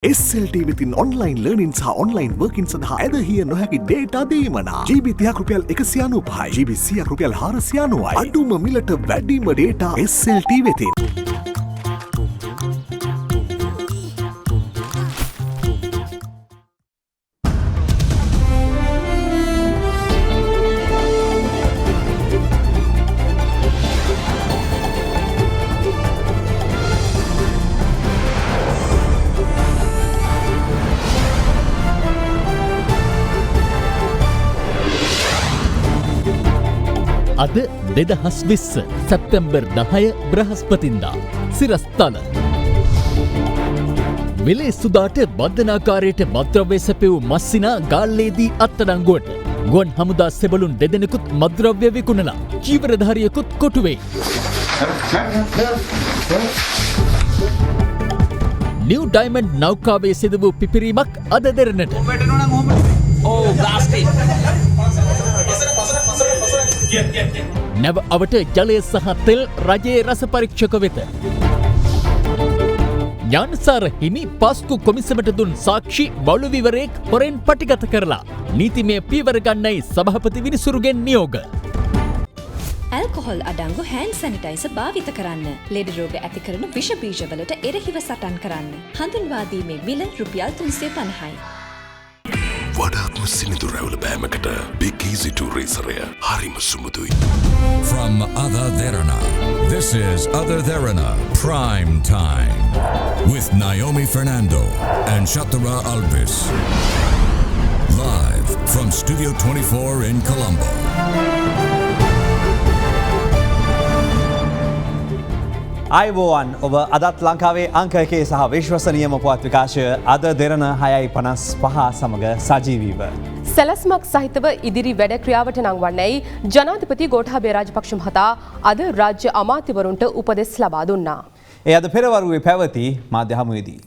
SLT within online learning සහ online working සඳහා ඇදහිය නොහැකි data දීමනා GB 30ක් රුපියල් 195යි GB 100ක් රුපියල් 490යි අඩුම මිලට වැඩිම data SLT වෙතින් අද 2020 සැප්තැම්බර් 10 බ්‍රහස්පතින්දා සිරස්තල වෙලේ සුදාට බන්ධනාකාරයට මත්ද්‍රව්‍ය සැපෙවූ මස්සිනා ගාල්ලේදී අත්අඩංගුවට ගුවන් හමුදා සෙබළුන් දෙදෙනෙකුත් මත්ද්‍රව්‍ය විකුණලා චීවරධාරියෙකුත් කොටුවේ නිව් ඩයමන්ඩ් නෞකාවේ සිදු වූ පිපිරීමක් අද දෙරණට නැව අවට ජලය සහ තෙල් රජයේ රස පරීක්ෂක වෙත ඥානසාර හිමි පාස්කු කොමිසමට දුන් සාක්ෂි බවුළු විවරයෙක් හොරෙන් පටිගත කරලා නීතිමය පියවර ගන්නයි සභාපති විනිසුරුගෙන් නියෝග. ඇල්කොහොල් අඩංගු හෑන්ඩ් සැනිටයිසර් භාවිත කරන්න. ලෙඩ රෝග ඇති කරන විෂ බීජවලට එරෙහිව සටන් කරන්න. හඳුන්වා දීමේ මිල රුපියල් 350යි. වඩාත්ම සිනිඳු රැවුල බෑමකට Big Easy to Racerය හරිම සුමුදුයි. From Ada Derana, this is Ada Derana Prime Time with Naomi Fernando and Shatara Alvis. Live from Studio 24 in Colombo. අයිබෝවන් ඔබ අදත් ලංකාවේ අංක එකේ සහ විශ්වසනීයම පුවත් විකාශය අද දෙරණ 6:55 සමග සජීවීව. සැලැස්මක් සහිතව ඉදිරි වැඩ ක්‍රියාවට නංවන්නයි ජනාධිපති ගෝඨාභය රාජපක්ෂ මහතා අද රාජ්‍ය අමාත්‍යවරුන්ට උපදෙස් ලබා දුන්නා. ඒ අද පෙරවරුවේ පැවති මාධ්‍ය හමුවේදී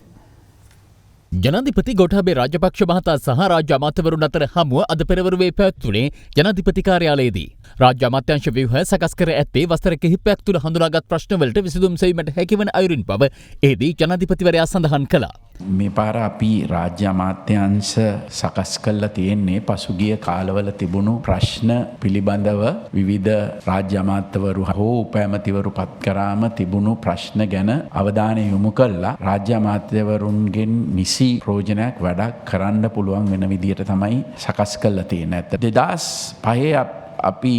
ජනාධිපති ගෝඨාභය රාජපක්ෂ මහතා සහ රාජ්‍ය අමාත්‍යවරුන් අතර හමුව අද පෙරවරුවේ පැවැත්වුණේ ජනාධිපති කාර්යාලයේදී. රාජ්‍ය අමාත්‍යාංශ ව්‍යුහය සකස් කර ඇත්තේ වසර කිහිපයක් තුළ හඳුනාගත් ප්‍රශ්නවලට විසඳුම් සෙවීමට හැකිවන අයුරින් බව එහිදී ජනාධිපතිවරයා සඳහන් කළා. මේ පාර අපි රාජ්‍ය අමාත්‍යාංශ සකස් කරලා තියෙන්නේ පසුගිය කාලවල තිබුණු ප්‍රශ්න පිළිබඳව විවිධ රාජ්‍ය අමාත්‍යවරු හෝ උපඇමතිවරු පත් කරාම තිබුණු ප්‍රශ්න ගැන අවධානය යොමු කළා රාජ්‍ය අමාත්‍යවරුන්ගෙන් නිසි ප්‍රයෝජනයක් වැඩක් කරන්න පුළුවන් වෙන විදියට තමයි සකස් කරලා තියෙන්නේ. 2005 අපි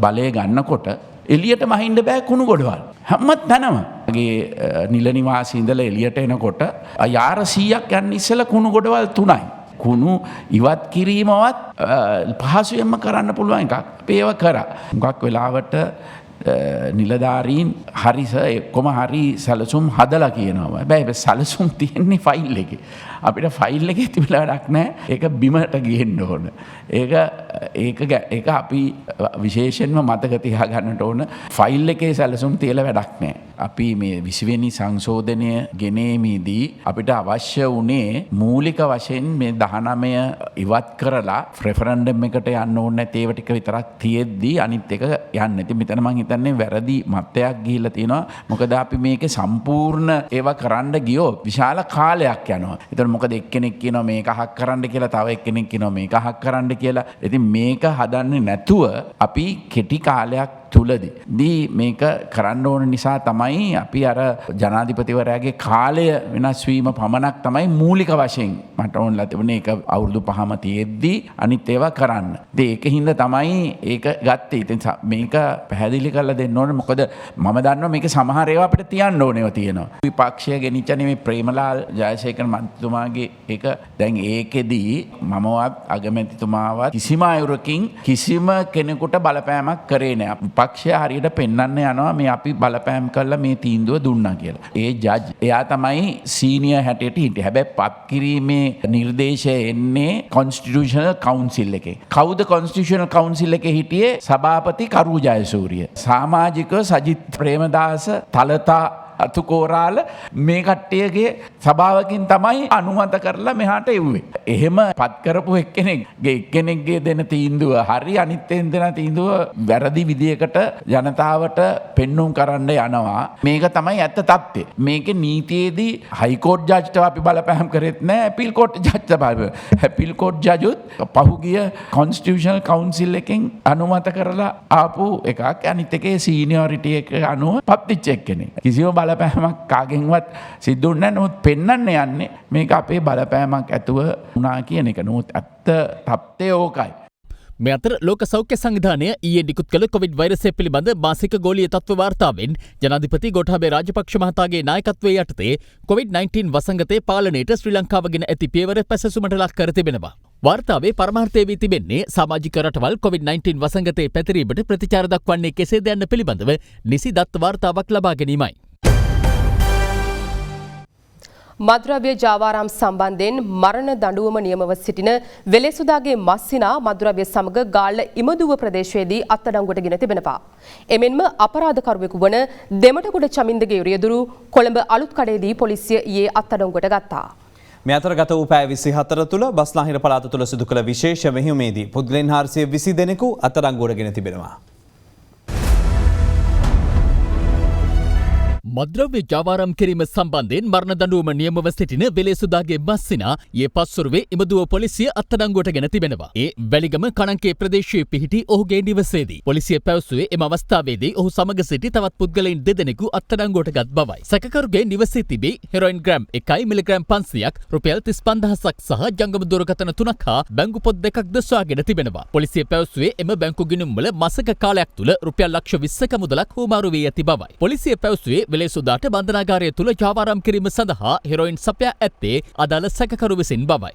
බලය ගන්නකොට එලියට මහින්ද බෑ කුණු ගොඩවල්. හැම තැනම. මගේ නිල නිවාසී ඉඳලා එලියට එනකොට යාර 100ක් යන්න ඉස්සෙල්ලා කුණු ගොඩවල් 3යි. කුණු ඉවත් කිරීමවත් පහසුවෙන්ම කරන්න පුළුවන් එකක්. අපි ඒව කරා. මුගක් වෙලාවට නිලධාරීන් හරිස එක්කොම හරි සැලසුම් හදලා කියනවා. හැබැයි සැලසුම් තියෙන්නේ ෆයිල් එකේ. අපිට ෆයිල් එකේ තිබිලා වැඩක් නැහැ. ඒක බිමට ගිහින්න ඕන. ඒක අපි විශේෂයෙන්ම මතක තියාගන්නට ඕන. ෆයිල් එකේ සැලසුම් තියලා වැඩක් නැහැ. අපි මේ 20 වෙනි සංශෝධනය ගෙනීමේදී අපිට අවශ්‍ය වුණේ මූලික වශයෙන් මේ 19 ඉවත් කරලා රෙෆරන්ඩම් එකට යන්න ඕනේ නැති ඒවා ටික විතරක් තියෙද්දි අනිත් එක යන්නේ. ඉතින් මෙතන මම හිතන්නේ වැරදි මතයක් ගිහිල්ලා තියෙනවා. මොකද අපි මේකේ සම්පූර්ණ ඒවා කරන්න ගියොත් විශාල කාලයක් යනවා. ඒතර මොකද එක්කෙනෙක් කියනවා මේක අහක් කරන්න කියලා, තව එක්කෙනෙක් කියනවා මේක අහක් කරන්න කියලා. ඉතින් මේක හදන්නේ නැතුව අපි කෙටි කාලයක් තුලදී මේක කරන්න ඕන නිසා තමයි අපි අර ජනාධිපතිවරයාගේ කාලය වෙනස් වීම පමණක් තමයි මූලික වශයෙන් මට ඕනලා තිබුණේ. ඒක අවුරුදු 5ම තියෙද්දි අනිත් ඒවා කරන්න. ඉතින් ඒකින්ද තමයි ඒක ගත්තේ. ඉතින් මේක පැහැදිලි කරලා දෙන්න ඕනේ. මොකද මම දන්නවා මේක සමහර ඒවා අපිට තියන්න ඕනේව තියෙනවා. විපක්ෂය ගෙනිච්චනේ මේ ප්‍රේමලාල් ජයසේකර මන්ත්‍රීතුමාගේ ඒක දැන් ඒකෙදී මමවත් අගමැතිතුමාවත් කිසිම අයුරකින් කිසිම කෙනෙකුට බලපෑමක් කරේ නැහැ. පක්ෂය හරියට පෙන්වන්න යනවා මේ අපි බලපෑම් කළා මේ තීන්දුව දුන්නා කියලා. ඒ ජජ් එයා තමයි සීනියර් හැටියට හිටියේ. හැබැයි පත් කිරීමේ නිර්දේශය එන්නේ කොන්ස්ටිටියුෂනල් කවුන්සිල් එකේ. කවුද කොන්ස්ටිටියුෂනල් කවුන්සිල් එකේ හිටියේ? සභාපති කරු ජයසූරිය. සමාජික සජිත් ප්‍රේමදාස, තලතා අතුකෝරාල මේ කට්ටියගේ සභාවකින් තමයි අනුමත කරලා මෙහාට එව්වේ. එහෙම පත් කරපු එක්කෙනෙක්ගේ දෙන තීන්දුව හරි අනිත්යෙන් දෙන තීන්දුව වැරදි විදියකට ජනතාවට පෙන්නුම් කරන්න යනවා. මේක තමයි ඇත්ත තත්ත්වය. මේකේ නීතියේදී හයිකෝට් ජජ්ට අපි බලපෑම් කරෙත් නෑ. ඇපීල් කෝට් ජජ්ට බලපෑම්. ඇපීල් කෝට් ජජුත් පහුගිය කොන්ස්ටිටියුෂනල් කවුන්සිල් එකෙන් අනුමත කරලා ආපු එකක්. අනිත් එකේ සීනියොරිටි එක අනුව පත්වෙච්ච එක්කෙනෙක්. කිසිම බලපෑමක් කාගෙන්වත් සිද්ධ වුණේ නැහැ. නමුත් පෙන්වන්න යන්නේ මේක අපේ බලපෑමක් ඇතුව වුණා කියන එක. නමුත් ඇත්ත තත්ත්වය ඕකයි. මේ අතර ලෝක සෞඛ්‍ය සංවිධානය ඊයේ නිකුත් කළ කොවිඩ් වෛරසය පිළිබඳ මාසික ගෝලීය තත්ත්ව වාර්තාවෙන් ජනාධිපති ගෝඨාභය රාජපක්ෂ මහතාගේ නායකත්වයේ යටතේ කොවිඩ්-19 වසංගතයේ පාලනයට ශ්‍රී ලංකාව ගෙන ඇති පියවර පැසසුමට ලක් කර තිබෙනවා. වාර්තාවේ පරමාර්ථය වී තිබෙන්නේ සමාජික රටවල් කොවිඩ්-19 වසංගතයේ පැතිරීමට ප්‍රතිචාර දක්වන්නේ කෙසේද යන්න පිළිබඳව නිසි දත්ත වාර්තාවක් ලබා ගැනීමයි. මද්‍රව්‍ය ජාවාරම් සම්බන්ධයෙන් මරණ දඬුවම නියමව සිටින වෙලෙසුදාගේ මස්සිනා මද්‍රව්‍ය සමග ගාල්ල ඉමදුව ප්‍රදේශයේදී අත්අඩංගුවට ගෙන තිබෙනවා. එමෙන්ම අපරාධකරුවෙකු වන දෙමටගොඩ චමින්දගේ උරියදුරු කොළඹ අලුත් කඩේදී පොලිසිය ඊයේ අත්අඩංගුවට ගත්තා. මේ අතර ගත වූ පැය 24 තුළ බස්නාහිර පළාත තුළ සිදු කළ විශේෂ මෙහෙයුමේදී පුද්ගලයන් 420 දෙනෙකු අත්අඩංගුවට ගෙන තිබෙනවා. මද්‍රව්‍ය ජාවාරම් කිරීම සම්බන්ධයෙන් මරණ දඬුවම නියමව සිටින වෙලේසුදාගේ මස්සිනා ඊයේ පස්වරුවේ ඉමදුව පොලිසිය අත්අඩංගුවට ගෙන තිබෙනවා. ඒ වැලිගම කණංකේ ප්‍රදේශයේ පිහිටි ඔහුගේ නිවසේදී පොලිසිය පැවසුවේ එම අවස්ථාවේදී ඔහු සමග සිටි තවත් පුද්ගලයන් දෙදෙනෙකු අත්අඩංගුවට ගත් බවයි. සැකකරුගේ නිවසේ තිබී හෙරොයින් ග්‍රෑම් 1 මිලිග්‍රෑම් 500ක් රුපියල් 35000ක් සහ ජංගම දුරකථන 3ක් හා බැංකු පොත් 2ක්ද සොයාගෙන තිබෙනවා. පොලිසිය පැවසුවේ එම බැංකු ගිණුම්වල මාසික කාලයක් තුළ රුපියල් ලක්ෂ 20ක මුදලක් හුවමාරු වී ඇති බවයි. පොලිසිය පැවසුවේ වෙලේසුදාට බන්ධනාගාරය තුළ ජාවාරම් කිරීම සඳහා හෙරොයින් සපයා ඇත්තේ අදාළ සැකකරු විසින් බවයි.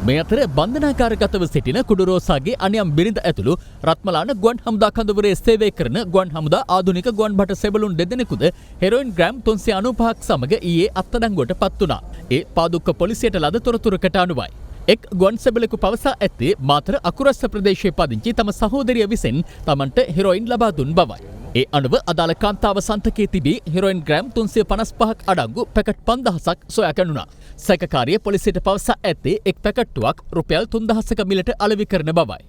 මේ අතර බන්ධනාගාරගතව සිටින කුඩුරෝසාගේ අනියම් බිරිඳ ඇතුළු රත්මලාන ගුවන් හමුදා කඳවුරේ සේවය කරන ගුවන් හමුදා ආධුනික ගුවන් භට සෙබළුන් දෙදෙනෙකුද හෙරොයින් ග්‍රෑම් 395ක් සමග ඊයේ අත්අඩංගුවට පත් වුණා. ඒ පාදුක්ක පොලිසියට ලද තොරතුරකට අනුවයි. එක් ගුවන් සෙබළෙකු පවසා ඇත්තේ මාතර අකුරස්ස ප්‍රදේශයේ පදිංචි තම සහෝදරිය විසින් තමන්ට හෙරොයින් ලබා දුන් බවයි. ඒ අනුව අදාළ කාන්තාව සන්තකයේ තිබී හෙරොයින් ග්‍රෑම් 355ක් අඩංගු පැකට් 5000ක් සොයා ගැනුණා. සැකකාරිය පොලිසියට පවසා ඇත්තේ එක් පැකට්ටුවක් රුපියල් 3000ක මිලට අලෙවි කරන බවයි.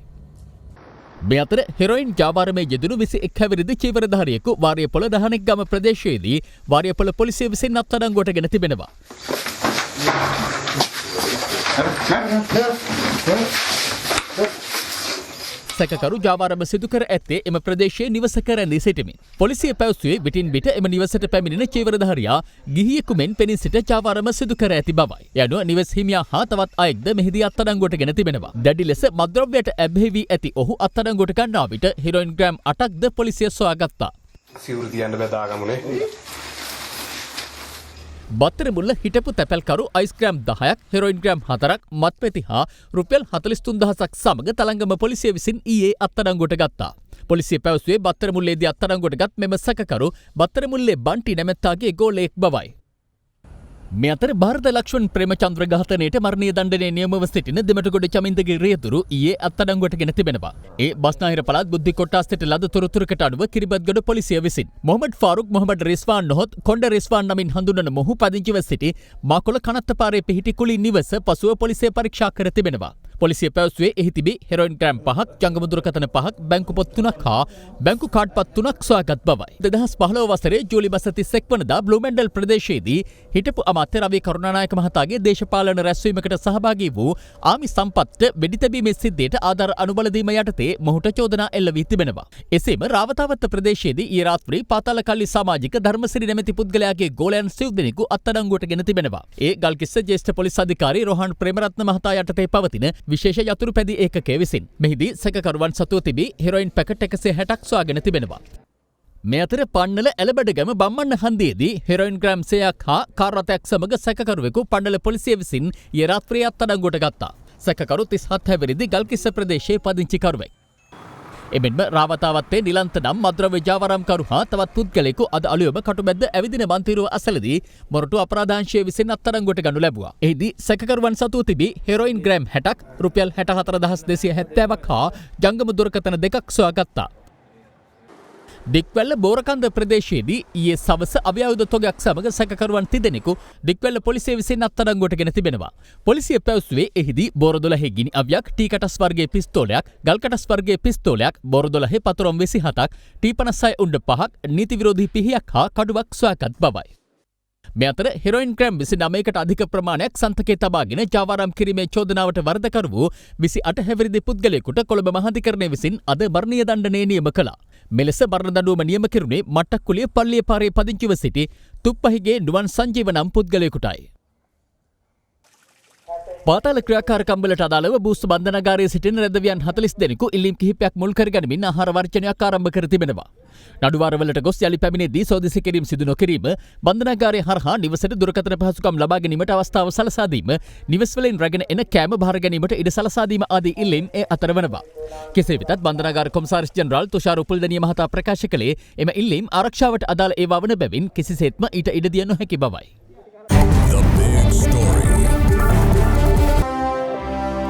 මේ අතර හෙරොයින් ජාවාරමේ යෙදුණු 21 හැවිරිදි චීවරධාරියෙකු වාරියපොළ දහනෙක්ගම ප්‍රදේශයේදී වාරියපොළ පොලිසිය විසින් අත්අඩංගුවට ගෙන තිබෙනවා. සැකකරු ජාවාරම සිදු කර ඇත්තේ එම ප්‍රදේශයේ නිවසක රැඳී සිටිමින්. පොලිසිය පැවසුවේ විටින් විට එම නිවසට පැමිණෙන චීවරධාරියා ගිහියෙකු මෙන් පෙනී සිට ජාවාරම සිදු කර ඇති බවයි. ඒ අනුව නිවස් හිමියා හා තවත් අයෙක්ද මෙහිදී අත්අඩංගුවට ගෙන තිබෙනවා. දැඩි ලෙස මද්‍රව්‍යයට ඇබ්බැහි වී ඇති ඔහු අත්අඩංගුවට ගන්නා විට හෙරොයින් ග්‍රෑම් 8ක්ද පොලිසිය සොයාගත්තා. සිවුරු තියන්න බදාගමුනේ. බත්තරමුල්ල හිටපු තැපැල්කරු අයිස්ග්‍රෑම් 10ක් හෙරොයින් ග්‍රෑම් 4ක් මත්පැති හා රුපියල් 43000ක් සමග තලංගම පොලිසිය විසින් ඊයේ අත්අඩංගුවට ගත්තා. පොලිසිය පැවසුවේ බත්තරමුල්ලේදී අත්අඩංගුවට ගත් මෙම සැකකරු බත්තරමුල්ලේ බන්ටි නැමැත්තාගේ ගෝලයෙක් බවයි. මේ අතර භාරත ලක්ෂ්මන් ප්‍රේමචන්ද්‍ර ඝාතනයට මරණීය දණ්ඩනය නියමව සිටින දෙමටගොඩ චමින්දගේ රියදුරු ඊයේ අත්අඩංගුවට ගෙන තිබෙනවා. ඒ බස්නාහිර පළාත් බුද්ධි කොට්ටාසයට ලද තොරතුරකට අනුව කිරිබත්ගොඩ පොලිසිය විසින් මොහමඩ් ෆාරුක් මොහමඩ් රිස්වාන් නොහොත් කොණ්ඩ රිස්වාන් නමින් හඳුන්වන මොහු පදිංචිව සිටි මාකොළ කනත්තපාරේ පිහිටි කුලී නිවස පසුව පොලිසිය පරීක්ෂා කර තිබෙනවා. පොලිසිය පැවසුවේ එහි තිබී හෙරොයින් ග්‍රෑම් 5ක් ජංගම දුරකථන 5ක් බැංකු පොත් 3ක් හා බැංකු කාඩ් පත් 3ක් සොයාගත් බවයි. 2015 වසරේ ජූලි මාස 31 වනදා බ්ලූමෙන්ඩල් ප්‍රදේශයේදී හිටපු අමාත්‍ය රවි කරුණානායක මහතාගේ දේශපාලන රැස්වීමකට සහභාගී වූ ආමි සම්පත්ට වෙඩි තැබීමේ සිද්ධියට ආධාර අනුබල දීම යටතේ මොහුට චෝදනා එල්ල වී තිබෙනවා. එසේම රාවතාවත්ත ප්‍රදේශයේදී ඊ රාත්‍රී පාතාලකල්ලි සමාජික ධර්මසිරි නැමැති පුද්ගලයාගේ ගෝලයන් සිව් දෙනෙකු අත්අඩංගුවට ගෙන තිබෙනවා. ඒ ගල්කිස්ස ජ්‍යෙෂ්ඨ පොලිස් අධිකාරී රෝහන් ප්‍රේමරත්න මහතා යටතේ පවතින විශේෂ යතුරු පැදි ඒකකයේ විසින් මෙහිදී සැකකරුවන් සතුව තිබී හෙරොයින් පැකට් 160ක් සොයාගෙන තිබෙනවා. මේ අතර පන්නල ඇලබඩගම බම්මන්න හන්දියේදී හෙරොයින් ග්‍රෑම් 100ක් හා කාර් රථයක් සමග සැකකරුවෙකු පන්නල පොලිසිය විසින් ඊයේ රාත්‍රියේ අත්අඩංගුවට ගත්තා. සැකකරු 37 හැවිරිදි ගල්කිස්ස ප්‍රදේශයේ පදිංචිකරුවෙක්. එමෙන්ම රාවතාවත්තේ නිලන්ත නම් මද්‍රව්‍ය ජාවාරම්කරු හා තවත් පුද්ගලයෙකු අද අලුයම කටුමැද්ද ඇවිදින මන්තිරුව අසලදී මොරටු අපරාධාංශය විසින් අත්අඩංගුවට ගනු ලැබුවා. එහිදී සැකකරුවන් සතුව තිබී හෙරොයින් ග්‍රෑම් 60ක් රුපියල් 64270ක් හා ජංගම දුරකථන 2ක් සොයාගත්තා. දික්වැල්ල බෝරකන්ද ප්‍රදේශයේදී ඊයේ සවස අවියාවුධ තොගයක් සමග සැකකරුවන් තිදෙනෙකු දික්වැල්ල පොලිසිය විසින් අත්අඩංගුවට ගෙන තිබෙනවා. පොලිසිය පැවසුවේ එහිදී බෝර 12 ගිනි අවියක්, ටී කටස් වර්ගයේ පිස්තෝලයක්, ගල් කටස් වර්ගයේ පිස්තෝලයක්, බෝර 12 පතරොම් 27ක්, ටී 56 උණ්ඩ 5ක්, නීති විරෝධී පිහියක් හා කඩුවක් සොයාගත් බවයි. මේ අතර හෙරොයින් ග්‍රෑම් 29කට අධික ප්‍රමාණයක් සන්තකේ තබාගෙන ජාවාරම් කිරීමේ චෝදනාවට වරදකරු වූ 28 හැවිරිදි පුද්ගලයෙකුට කොළඹ මහාධිකරණය විසින් අද මරණීය දණ්ඩනය නියම කළා. මෙලෙස මරණ දඬුවම නියම කෙරුණේ මට්ටක්කුලිය පල්ලිය පාරේ පදිංචිව සිටි තුප්පහිගේ නුවන් සංජීව නම් පුද්ගලයෙකුටයි. පාතාල ක්‍රියාකාරකම්වලට අදාළව බූස්තු බන්ධනාගාරයේ සිටින රැදවියන් 40 දෙනෙකු ඉල්ලීම් කිහිපයක් මුල් කරගනිමින් ආහාර වර්ජනයක් ආරම්භ කර තිබෙනවා. නඩුවාරවලට ගොස් යලි පැමිණෙද්දී සෝදිසි කිරීම සිදු නොකිරීම, බන්ධනාගාරය හරහා නිවසට දුරකථන පහසුකම් ලබා ගැනීමට අවස්ථාව සලසා දීම, නිවෙස්වලින් රැගෙන එන කෑම භාර ගැනීමට ඉඩ සලසා දීම ආදී ඉල්ලීම් ඒ අතර වෙනවා. කෙසේ වෙතත් බන්ධනාගාර කොමසාරිස් ජෙනරාල් තුෂාර උපුල්දනිය මහතා ප්‍රකාශ කළේ එම ඉල්ලීම් ආරක්ෂාවට අදාළ ඒවා වන බැවින් කිසිසේත්ම ඊට ඉඩ දිය නොහැකි බවයි. The big story.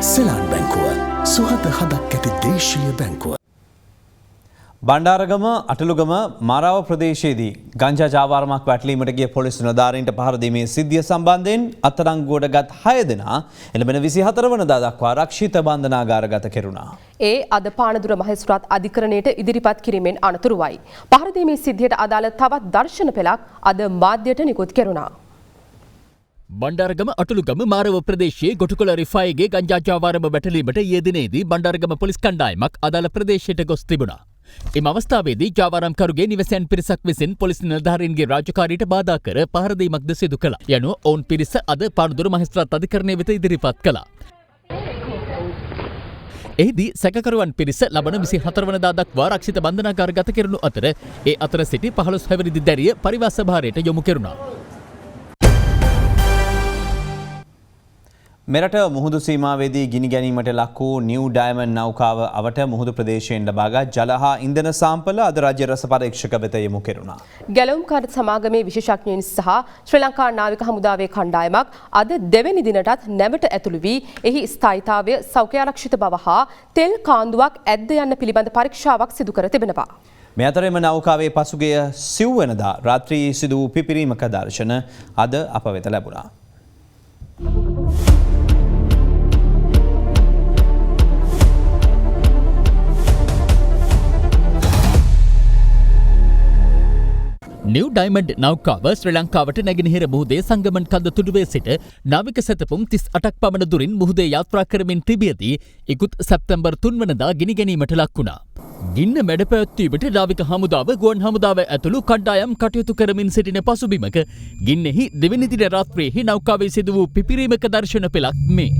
සෙලාන් බැංකුව සුහද හදක් ඇති දේශීය බැංකුව. බණ්ඩාරගම අටලුගම මාරාව ප්‍රදේශයේදී ගංජා ජාවාරමක් වැටලීමට ගිය පොලිස් නිලධාරීන්ට පහර දීමේ සිද්ධිය සම්බන්ධයෙන් අත්අඩංගුවට ගත් 6 දෙනා එළඹෙන 24 වනදා දක්වා ආරක්ෂිත බන්ධනාගාරගත කෙරුණා. ඒ අද පානදුර මහේස්ත්‍රාත් අධිකරණයට ඉදිරිපත් කිරීමෙන් අනතුරුවයි. පහර දීමේ සිද්ධියට අදාළ තවත් දර්ශන පෙළක් අද මාධ්‍යයට නිකුත් කෙරුණා. බණ්ඩාරගම අටලුගම මාරව ප්‍රදේශයේ ගොටුකොළ රිෆායිගේ ගංජා ජාවාරම වැටලීමට ඊයේ දිනේදී බණ්ඩාරගම පොලිස් කණ්ඩායමක් අදාළ ප්‍රදේශයට ගොස් තිබුණා. එම අවස්ථාවේදී ජාවාරම්කරුගේ නිවසයන් පිරිසක් විසින් පොලිස් නිලධාරීන්ගේ රාජකාරියට බාධා කර පහර දීමක්ද සිදු කළා. යනුව ඔවුන් පිරිස අද පානදුර මහේස්ත්‍රාත් අධිකරණය වෙත ඉදිරිපත් කළා. එහිදී සැකකරුවන් පිරිස ලබන 24 වනදා දක්වා ආරක්ෂිත බන්ධනාගාරගත කෙරුණු අතර ඒ අතර සිටි 15 හැවිරිදි දැරිය පරිවාස භාරයට යොමු කෙරුණා. මෙරට මුහුදු සීමාවේදී ගිනි ගැනීමට ලක් වූ නිව් ඩයමන්ඩ් නෞකාව අවට මුහුදු ප්‍රදේශයෙන් ලබාගත් ජල හා ඉන්ධන සාම්පල අද රාජ්‍ය රස පරීක්ෂක වෙත යොමු කෙරුණා. ගැලවුම්කාර සමාගමේ විශේෂඥයින් සහ ශ්‍රී ලංකා නාවික හමුදාවේ කණ්ඩායමක් අද දෙවැනි දිනටත් නැවට ඇතුළු වී එහි ස්ථායීතාවය සෞඛ්‍ය ආරක්ෂිත බව හා තෙල් කාන්දුවක් ඇද්ද යන්න පිළිබඳ පරීක්ෂාවක් සිදු කර තිබෙනවා. මේ අතරෙම නෞකාවේ පසුගිය සිව්වනදා රාත්‍රී සිදු වූ පිපිරීමක දර්ශන අද අප වෙත ලැබුණා. නිව් ඩයමන්ඩ් නෞකාව ශ්‍රී ලංකාවට නැගෙනහිර මුහුදේ සංගමන් කන්ද තුඩුවේ සිට නාවික සැතපුම් 38ක් පමණ දුරින් මුහුදේ යාත්‍රා කරමින් තිබියදී ඉකුත් සැප්තැම්බර් 3 වනදා ගිනි ගැනීමට ලක් වුණා. ගින්න මැඩ පැවැත්වීමට නාවික හමුදාව ගුවන් හමුදාව ඇතුළු කණ්ඩායම් කටයුතු කරමින් සිටින පසුබිමක ගින්නෙහි දෙවැනි දින රාත්‍රියේහි නෞකාවේ සිදු වූ පිපිරීමක දර්ශන පෙළක් මේ.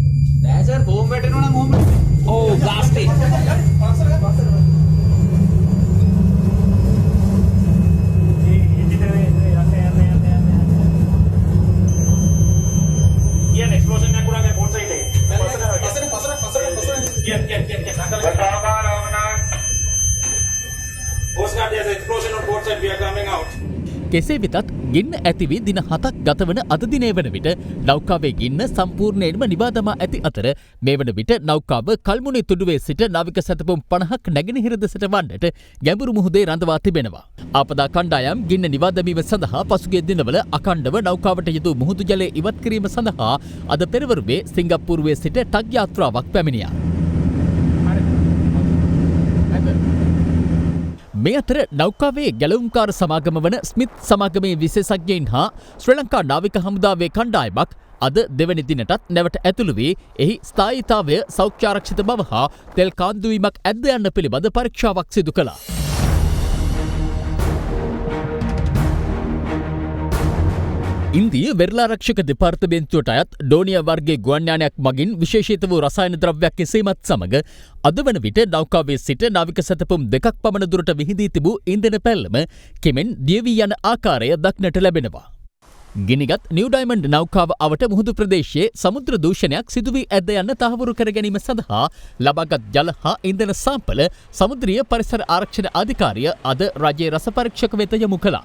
කෙසේ වෙතත් ගින්න ඇතිවී දින 7ක් ගතවන අද දිනය වන විට නෞකාවේ ගින්න සම්පූර්ණයෙන්ම නිවා දමා ඇති අතර මේ වන විට නෞකාව කල්මුණේ තුඩුවේ සිට නාවික සැතපුම් 50ක් නැගෙනහිර දෙසට වන්නට ගැඹුරු මුහුදේ රඳවා තිබෙනවා. ආපදා කණ්ඩායම් ගින්න නිවා දැමීම සඳහා පසුගිය දිනවල අඛණ්ඩව නෞකාවට යෙදූ මුහුදු ජලය ඉවත් කිරීම සඳහා අද පෙරවරුවේ සිංගප්පූරුවේ සිට ටග් යාත්‍රාවක් පැමිණියා. මේ අතර නෞකාවේ ගැලවුම්කාර සමාගම වන ස්මිත් සමාගමේ විශේෂඥයින් හා ශ්‍රී ලංකා නාවික හමුදාවේ කණ්ඩායමක් අද දෙවැනි දිනටත් නැවට ඇතුළු වී එහි ස්ථායීතාවය සෞඛ්‍ය ආරක්ෂිත බව හා තෙල් කාන්දුවීමක් ඇද්ද යන්න පිළිබඳ පරීක්ෂාවක් සිදු කළා. ඉන්දිය වෙරළාරක්ෂක දෙපාර්තමේන්තුවට අයත් ඩෝනිය වර්ගයේ ගුවන් යානයක් මගින් විශේෂිත වූ රසායන ද්‍රව්‍යයක් එසීමත් සමග අද වන විට නෞකාවේ සිට නාවික සැතපුම් 2ක් පමණ දුරට විහිදී තිබූ ඉන්ධන පැල්ලම කෙමෙන් දියවී යන ආකාරය දක්නට ලැබෙනවා. ගිනිගත් නිව් ඩයමන්ඩ් නෞකාව අවට මුහුදු ප්‍රදේශයේ සමුද්‍ර දූෂණයක් සිදු වී ඇද්ද යන්න තහවුරු කර ගැනීම සඳහා ලබාගත් ජල හා ඉන්ධන සාම්පල සමුද්‍රීය පරිසර ආරක්ෂණ අධිකාරිය අද රජයේ රස පරීක්ෂක වෙත යොමු කළා.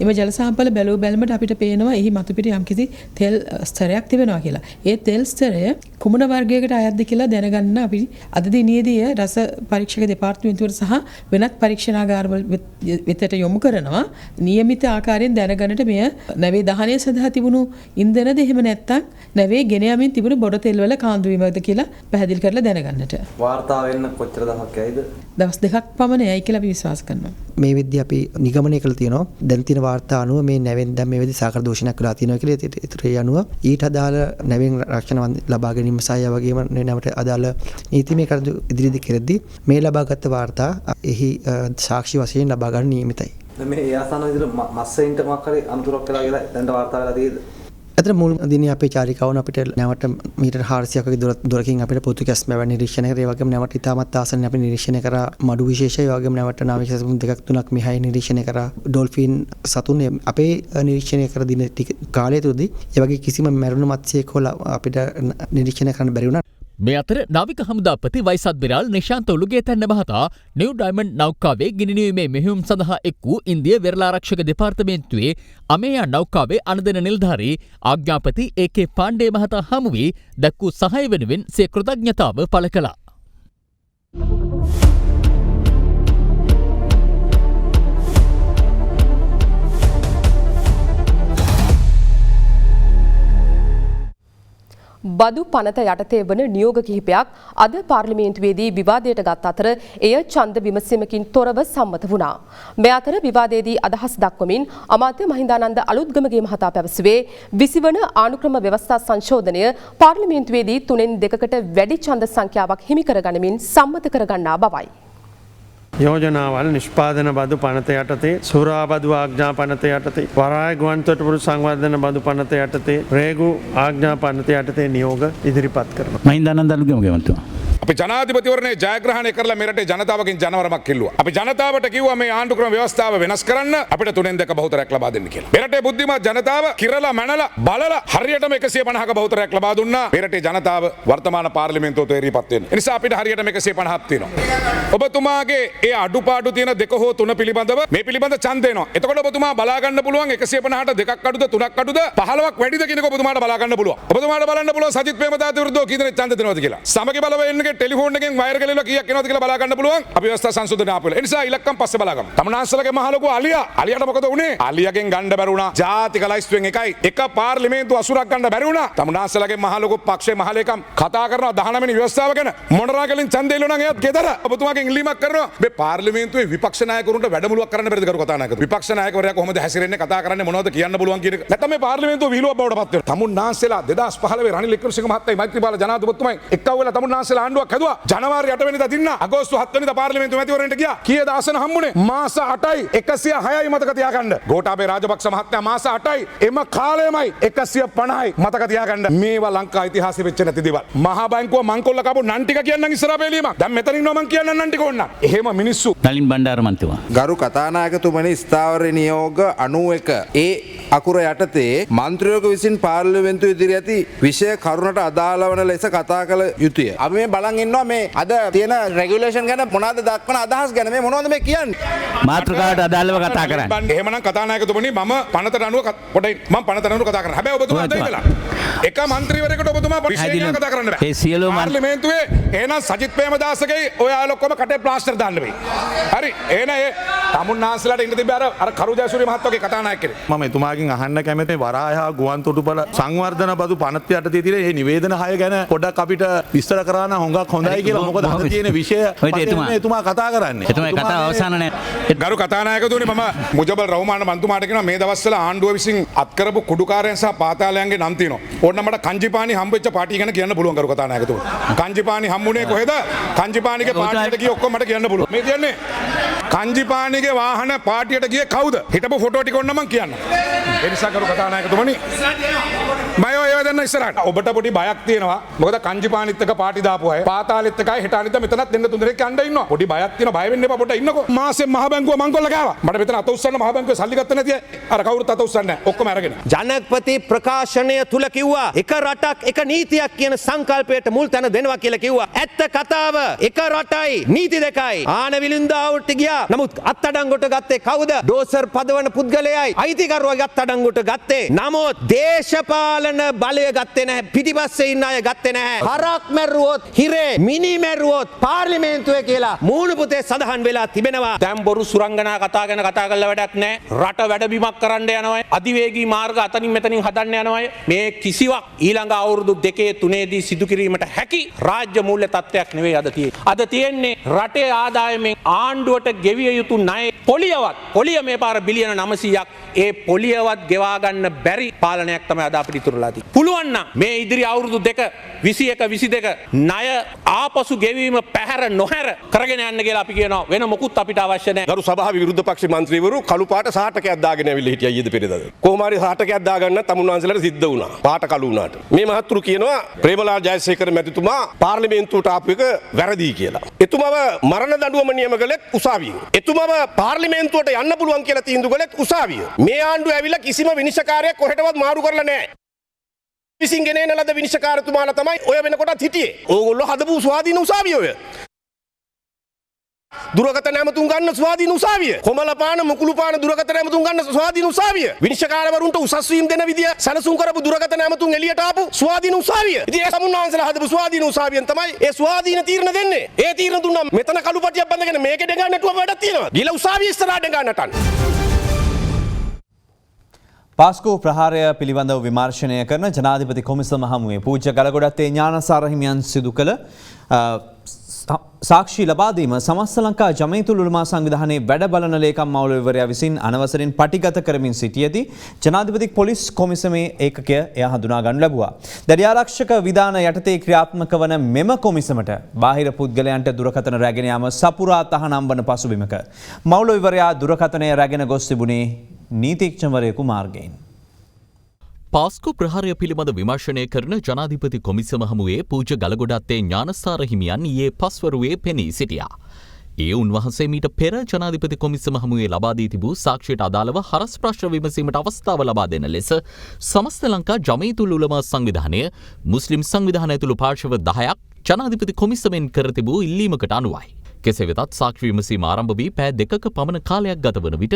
එම ජල සාම්පල බැලූ බැලමට අපිට පේනවා එහි මතුපිට යම්කිසි තෙල් ස්තරයක් තිබෙනවා කියලා. ඒ තෙල් ස්තරය කුමන වර්ගයකට අයත්ද කියලා දැනගන්න අපි අද දිනේදී රස පරීක්ෂක දෙපාර්තමේන්තුවට සහ වෙනත් පරීක්ෂණාගාරවල වෙතට යොමු කරනවා. නියමිත ආකාරයෙන් දැනගන්නට මෙය නැවේ දහනය සඳහා තිබුණු ඉන්ධනද එහෙම නැත්නම් නැවේ ගෙන යමින් තිබුණු බොඩ තෙල් වල කාන්දු වීමක්ද කියලා පැහැදිලි කරලා දැනගන්නට. වාර්තා වෙන්න කොච්චර දවසක් යයිද? දවස් දෙකක් පමණ යයි කියලා අපි විශ්වාස කරනවා. මේ වෙද්දී අපි නිගමනය කළ තියෙනවා දැන් තියෙන වාර්තා අනුව මේ නැවෙන් දැන් මේ වෙද්දී සාකර දූෂණයක් වෙලා තියෙනවා කියලා. ඒතර ඒ අනුව ඊට අදාළ නැවෙන් රක්ෂණ ලබා ගැනීම සහ ඒ වගේම නැවට අදාළ නීතිමය කටයුතු ඉදිරියේදී කෙරෙද්දී මේ ලබාගත් වාර්තා එහි සාක්ෂි වශයෙන් ලබා ගන්න නියමිතයි. දැන් මේ ආසන්න විදිහට මස්සෙන්ට මොකක් හරි අනුතුරක් වෙලා කියලා දැන් වාර්තා වෙලා තියෙද? අතර මුල් දිනේ අපේ චාරිකාවන් අපිට නැවට මීටර් 400ක වගේ දුරකින් අපිට පොතුකැස් මැව නිරීක්ෂණය කරේ. ඒ වගේම නැවට ඉතාමත් ආසන්න අපි නිරීක්ෂණය කරා මඩු විශේෂය. ඒ වගේම නැවට නාවික සතුන් දෙකක් තුනක් මෙහායි නිරීක්ෂණය කරා. ඩොල්ෆින් සතුන් අපේ නිරීක්ෂණය කර දින කාලය තුලදී ඒ වගේ කිසිම මැරුණු මත්ස්‍යයෙක් හොල අපිට නිරීක්ෂණය කරන්න බැරි වුණා. මේ අතර නාවික හමුදාපති වයිස් අද්මිරාල් නිශාන්ත උළුගේතැන්න මහතා නිව් ඩයමන්ඩ් නෞකාවේ ගිනිනීමේ මෙහෙයුම් සඳහා එක් වූ ඉන්දිය වෙරළාරක්ෂක දෙපාර්තමේන්තුවේ අමේයා නෞකාවේ අනදෙන නිලධාරී ආඥාපති ඒ.කේ. පාණ්ඩේ මහතා හමු වී දැක් වූ සහාය වෙනුවෙන් සිය කෘතඥතාව පළ කළා. බදු පනත යටතේ වන නියෝග කිහිපයක් අද පාර්ලිමේන්තුවේදී විවාදයට ගත් අතර එය ඡන්ද විමසීමකින් තොරව සම්මත වුණා. මේ අතර විවාදයේදී අදහස් දක්වමින් අමාත්‍ය මහින්දානන්ද අලුත්ගමගේ මහතා පැවසුවේ 20 වන ආණුක්‍රම ව්‍යවස්ථා සංශෝධනය පාර්ලිමේන්තුවේදී 3/2කට වැඩි ඡන්ද සංඛ්‍යාවක් හිමි කරගනිමින් සම්මත කරගන්නා බවයි. යෝජනාවල් නිෂ්පාදන බදු පනත යටතේ සුරා බදු ආඥා පනත යටතේ වරාය ගුවන්තොටුපොළ සංවර්ධන බදු පනත යටතේ රේගු ආඥා පනත යටතේ නියෝග ඉදිරිපත් කරනවා. මහින්දානන්ද අලුත්ගමගේ මහතා අපි ජනාධිපතිවරණය ජයග්‍රහණය කරලා මෙරටේ ජනතාවගෙන් ජනවරමක් කිල්ලුවා. අපි ජනතාවට කිව්වා මේ ආණ්ඩුක්‍රම ව්‍යවස්ථාව වෙනස් කරන්න අපිට 3/2 බහුතරයක් ලබා දෙන්න කියලා. මෙරටේ බුද්ධිමත් ජනතාව කිරලා මැනලා බලලා හරියටම 150ක බහුතරයක් ලබා දුන්නා. මෙරටේ ජනතාව වර්තමාන පාර්ලිමේන්තුවට එරිපත් වෙන්න. ඒ නිසා අපිට හරියටම 150ක් තියෙනවා. ඔබතුමාගේ ඒ අඩුපාඩු තියෙන 2 හෝ 3 පිළිබඳව මේ පිළිබඳ ඡන්ද එනවා. එතකොට ඔබතුමා බලා ගන්න පුළුවන් 150ට 2ක් අඩුද 3ක් අඩුද 15ක් වැඩිද කියන එක ඔබතුමාට බලා ගන්න පුළුවන්. ඔබතුමාට බලන්න පුළුවන් සජිත් ප්‍රේමදාස විරුද්ධව කී දෙනෙක් ඡන්ද දෙනවද කියලා. සමගි බලවේන්නගේ ටෙලිෆෝන් එකෙන් වයර් ගලවලා කීයක් එනවද කියලා බලා ගන්න පුළුවන්. අපි ව්‍යවස්ථා සංශෝධනය ආපුවල. ඒ නිසා ඉලක්කම් පස්සේ බලා ගමු. තමුන්නාන්සලගේ මහලොකු අලියාට මොකද වුනේ? අලියාගෙන් ගන්න බැරි වුණා. ජාතික ලයිස්තුවෙන් එකයි එක පාර්ලිමේන්තු අසුරක් ගන්න බැරි වුණා. තමුන්නාන්සලගේ මහලොකු පක්ෂයේ මහලේකම් කතා කරනවා 19 වෙනි ව්‍යවස්ථාව ගැන. මොණරාගලින් ඡන්ද එල්ලුවා නම් එයත් ගෙදර. ඔබතුමාගෙන් ඉල්ලීමක් කරනවා. මේ පාර්ලිමේන්තුවේ විපක්ෂ නායකවරුන්ට වැඩමුළුවක් කරන්න බැරිද කරු කතානායකතුමා? විපක්ෂ නායකවරයා කොහොමද හැසිරෙන්නේ කතා කරන්නේ මොනවද කියන්න පුළුවන් කියන එක. නැත්නම් මේ පාර්ලිමේන්තුව විහිළුවක් බවට පත් වෙනවා. තමුන්නාන්සලා 2015 රනිල් වික්‍රමසිංහ මහත්තයයි මෛත්‍රීපාල ජනාධිපතිතුමයි එක්කව වෙලා තමුන්නාන්සලා ආණ්ඩුවක් හැදුවා. ජනවාරි 8 වෙනිදා දින්න අගෝස්තු 7 වෙනිදා පාර්ලිමේන්තු මැතිවරණයට ගියා. කීයද ආසන හම්බුනේ? මාස 8යි 106යි මතක තියාගන්න. ගෝඨාභය රාජපක්ෂ මහත්තයා මාස 8යි එම කාලයමයි 150යි මතක තියාගන්න. මේවා ලංකා ඉතිහාසෙ වෙච්ච නැති දේවල්. මහා බැංකුව මංකොල්ල කපු නන් ටික කියන්නම් ඉස්සරහ බැලීමක්. දැන් මෙතන ඉන්නවා මං කියන්නම් නන් ටික ඕන්න. එහෙම මිනිස්සු. නලින් බණ්ඩාර මන්ත්‍රීතුමා. ගරු කතානායකතුමනි ස්ථාවර නියෝග 91 ඒ අකුර යටතේ මන්ත්‍රිවරයෙකු විසින් පාර්ලිමේන්තුව ඉදිරි ඇති විෂය කරුණට අදාළ වන ලෙස කතා කළ යුතුය. අපි මේ බලන් ඉන්නවා මේ අද තියෙන රෙගියුලේෂන් ගැන මොනවද දක්වන අදහස් ගැන මේ මොනවද මේ කියන්නේ? මාතෘකාවට අදාළව කතා කරන්නේ. එහෙමනම් කතානායකතුමනි මම පනතට අනුව පොඩයි මම පනතට අනුව කතා කරනවා. හැබැයි ඔබතුමා අද ඉඳලා එක මන්ත්‍රීවරයෙකුට ඔබතුමා විශේෂ ගැන කතා කරන්න බෑ. ඒ සියලු පාර්ලිමේන්තුවේ එහෙනම් සජිත් ප්‍රේමදාසගේ ඔය අය ඔක්කොම කටේ ප්ලාස්ටර් දාන්න වෙයි. හරි. එහෙනම් ඒ තමුන්නාන්සලාට ඉන්න තිබ්බ අර කරු ජයසූරිය මහත්තයාගේ කතානායක කෙනෙක්. මම එතුමාගෙන් අහන්න කැමති වරාය හා ගුවන්තොටුපළ සංවර්ධන බදු පනත යටතේ තියෙන මේ නිවේදන 6 ගැන පොඩ්ඩක් අපිට විස්තර කරා නම් හොඟක් හොඳයි කියලා. මොකද අද තියෙන විෂය එතුමා කතා කරන්නේ. එතුමා කතාව අවසන් නැහැ. ගරු කතානායකතුමනි මම මුජබල් රහ්මාන් මන්තුමාට කියනවා මේ දවස්වල ආණ්ඩුව විසින් අත්කරපු කුඩුකාරයන් සහ පාතාලයන්ගේ නම් තියෙනවා. ඕන්න මට කංජිපානි හම්බෙච්ච පාටිය ගැන කියන්න පුළුවන් ගරු කතානායකතුමනි. කංජිපානි හම්බුනේ කොහෙද? කංජිපානිගේ පාටියට ගිය ඔක්කොම මට කියන්න පුළුවන්. මේ කියන්නේ කංජිපානිගේ වාහන පාටියට ගියේ කවුද? හිටපු ෆොටෝ ටික ඔන්න මම කියන්නම්. ඒ නිසා ගරු කතානායකතුමනි මම ඔය දෙන්න ඉස්සරහට ඔබට පොඩි බයක් තියෙනවා. මොකද කංජිපානිත් එක්ක පාටි දාපු අය පාතාලෙත් එකයි හෙට අනිත් මෙතනත් දෙන්න තුන් දෙනෙක් යන්න ඉන්නවා. පොඩි බයක් තියෙනවා. බය වෙන්න එපා පොඩ්ඩක් ඉන්නකෝ. මාසෙන් මහ බැංකුව මංකොල්ල ගාවා. මට මෙතන අත උස්සන්න මහ බැංකුවේ සල්ලි ගත්ත නැති අර කවුරුත් අත උස්සන්නේ නැහැ. ඔක්කොම අරගෙන. ජනපති ප්‍රකාශනය තුල කිව්වා එක රටක් එක නීතියක් කියන සංකල්පයට මුල් තැන දෙනවා කියලා කිව්වා. ඇත්ත කතාව එක රටයි නීති දෙකයි. ආන විලින්දාවට ගියා. නමුත් අත්අඩංගුවට ගත්තේ කවුද? ඩෝසර් පදවන පුද්ගලයයි අයිතිකරුවගේ අත්අඩංගුවට ගත්තේ. නමුත් දේශපාලන පාලන බලය ගත්තේ නැහැ. පිටිපස්සේ ඉන්න අය ගත්තේ නැහැ. හරක් මැරුවොත් හිරේ මිනි මැරුවොත් පාර්ලිමේන්තුවේ කියලා මූණු පුතේ සඳහන් වෙලා තිබෙනවා. දැන් බොරු සුරංගනා කතා ගැන කතා කරලා වැඩක් නැහැ. රට වැඩබිමක් කරන්න යනවා. අධිවේගී මාර්ග අතනින් මෙතනින් හදන්න යනවා. මේ කිසිවක් ඊළඟ අවුරුදු 2-3 දී සිදු කිරීමට හැකි රාජ්‍ය මූල්‍ය තත්ත්වයක් නෙවෙයි අද තියෙන්නේ. අද තියෙන්නේ රටේ ආදායමෙන් ආණ්ඩුවට ගෙවිය යුතු ණය පොලිය මේ පාර බිලියන 900ක් ඒ පොලියවත් ගෙවා ගන්න බැරි පාලනයක් තමයි අද අපිට ඉතුරුලා තියෙන්නේ. පුළුවන් නම් මේ ඉදිරි අවුරුදු 2 21 22 ණය ආපසු ගෙවීම පැහැර නොහැර කරගෙන යන්න කියලා අපි කියනවා. වෙන මොකුත් අපිට අවශ්‍ය නැහැ. ගරු සභාවේ විරුද්ධ පක්ෂ මන්ත්‍රීවරු කළු පාට සාටකයක් දාගෙන ඇවිල්ලා හිටියා ඊයේද පෙරේදද. කොහොම හරි සාටකයක් දාගන්න තමුන්වන්සලට සිද්ධ වුණා. පාට කළු වුණාට. මේ මහත්තුරු කියනවා ප්‍රේමලාල් ජයසේකර මැතිතුමා පාර්ලිමේන්තුවට ආපු එක වැරදි කියලා. එතුමව මරණ දඬුවම නියම කළෙත් උසාවිය. එතුමව පාර්ලිමේන්තුවට යන්න පුළුවන් කියලා තීන්දුව කළෙත් උසාවිය. මේ ආණ්ඩුව ඇවිල්ලා කිසිම විනිශ්චයකාරයෙක් කොහෙටවත් මාරු කරලා නැහැ. විසින් ගෙනෙන ලද විනිශ්චයකාරතුමාලා තමයි ඔය වෙනකොටත් හිටියේ. ඕගොල්ලෝ හදපු ස්වාධීන උසාවිය ඔය. දුරකථන ඇමතුම් ගන්න ස්වාධීන උසාවිය. කොමලපාන මුකුළුපාන දුරකථන ඇමතුම් ගන්න ස්වාධීන උසාවිය. විනිශ්චයකාරවරුන්ට උසස් වීම දෙන විදිය සැලසුම් කරපු දුරකථන ඇමතුම් එළියට ආපු ස්වාධීන උසාවිය. ඉතින් ඒ සමුන්නාන්සලා හදපු ස්වාධීන උසාවියෙන් තමයි ඒ ස්වාධීන තීරණ දෙන්නේ. ඒ තීරණ දුන්නා මෙතන කළු පටියක් බඳගෙන මේකේ ඩෙගා නැටුව වැඩක් තියෙනවා. ගිල උසාවිය ඉස්සරහට ඩෙගා නටන්න. පාස්කෝ ප්‍රහාරය පිළිබඳව විමර්ශනය කරන ජනාධිපති කොමිසම හමුවේ පූජ්‍ය ගලගොඩත්තේ ඥානසාර හිමියන් සිදු කළ සාක්ෂි ලබා දීම සමස්ත ලංකා ජමීතුල් උලමා සංවිධානයේ වැඩ බලන ලේකම් මෞලවිවරයා විසින් අනවසරින් පටිගත කරමින් සිටියදී ජනාධිපති පොලිස් කොමිසමේ ඒකකය එය හඳුනා ගන්නු ලැබුවා. දැඩි ආරක්ෂක විධාන යටතේ ක්‍රියාත්මක වන මෙම කොමිසමට බාහිර පුද්ගලයන්ට දුරකථන රැගෙන යාම සපුරා තහනම් වන පසුබිමක මෞලවිවරයා දුරකථනය රැගෙන ගොස් තිබුණේ නීතිඥවරයෙකු මාර්ගයෙන්. පාස්කු ප්‍රහාරය පිළිබඳ විමර්ශනය කරන ජනාධිපති කොමිසම හමුවේ පූජ්‍ය ගලගොඩත්තේ ඥානසාර හිමියන් ඊයේ පස්වරුවේ පෙනී සිටියා. ඒ උන්වහන්සේ මීට පෙර ජනාධිපති කොමිසම හමුවේ ලබා දී තිබූ සාක්ෂියට අදාළව හරස් ප්‍රශ්න විමසීමට අවස්ථාව ලබා දෙන ලෙස සමස්ත ලංකා ජමීතුල් උලමා සංවිධානය මුස්ලිම් සංවිධාන ඇතුළු පාර්ශව 10ක් ජනාධිපති කොමිසමෙන් කර තිබූ ඉල්ලීමකට අනුවයි. කෙසේ වෙතත් සාක්ෂි විමසීම ආරම්භ වී පැය 2ක පමණ කාලයක් ගත වන විට